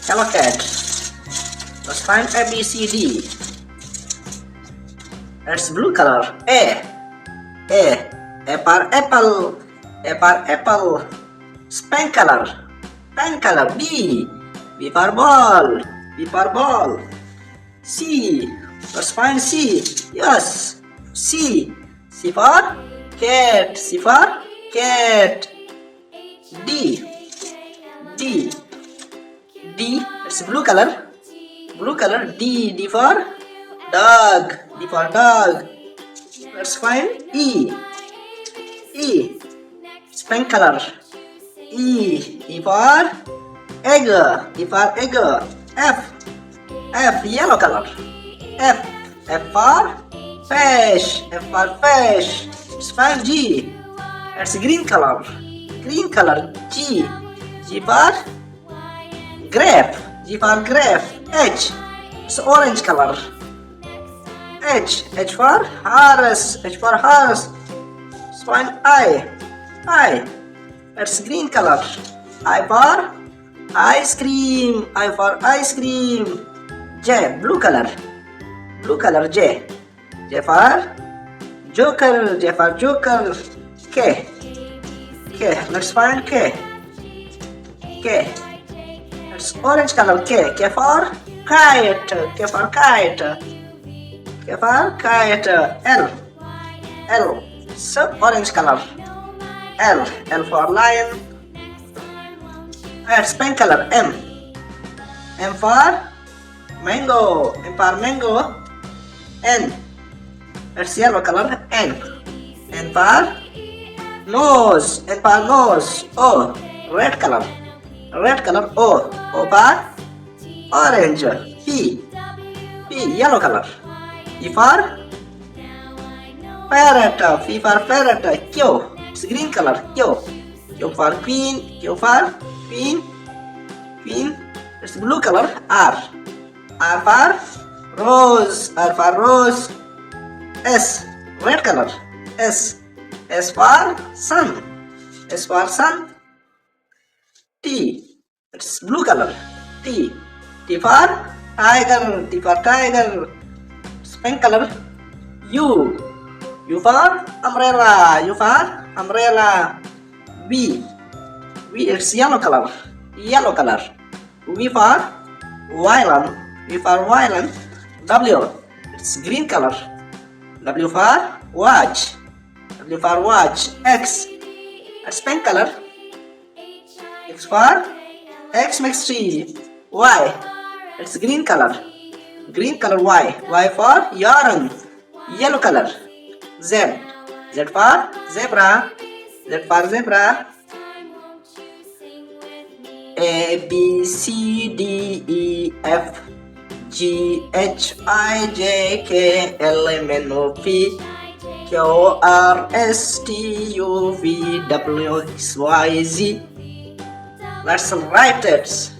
Hello cat. Let's find A, B, C, D. That's blue color. A. A for apple. A for apple. Pen color. Pen color. B. B for ball. B for ball. C. Let's find C. Yes. C. C for cat. C for cat. D. D. D. It's blue color. Blue color. D. D for dog. D for dog. Let's find E. E. It's pink color. E. E for egg. E for egg. F. F. Yellow color. F. F for fish. F for fish. Let's find G. It's green color. Green color. G. G for grape. G for grape. H. It's orange color. H. H for horse. H for horse. Let's find I. I. It's green color. I for ice cream. I for ice cream. J. Blue color. Blue color. J. J for joker. J for joker. K. K. Let's find K. K. It's orange color. K. K for kite. K for kite. K for kite. L. L. So orange color. L. L for lion. It's pink color. M. M for mango. M for mango. N. It's yellow color. N. N for nose. N for nose. O. Red color. Red color. O. O for orange. P. P. Yellow color. P for parrot. P for parrot. Q. It's green color. Q. Q for queen. Q for queen. Queen. It's blue color. R. R for rose. R for rose. S. Red color. S. S for sun. S for sun. T. It's blue color. T. T for tiger. T for tiger. It's pink color. U. U for umbrella. U for umbrella. V. V. It's yellow color. Yellow color. V for violin. V for violin. W. It's green color. W for watch. W for watch. X. It's pink color. X for X makes tree. Y. It's green color. Green color. Y. Y for yarn. Yellow color. Z. Z for zebra. Z for zebra. A, B, C, D, E, F, G, H, I, J, K, L, M, N, O, P, Q, R, S, T, U, V, W, X, Y, Z. Let's write it.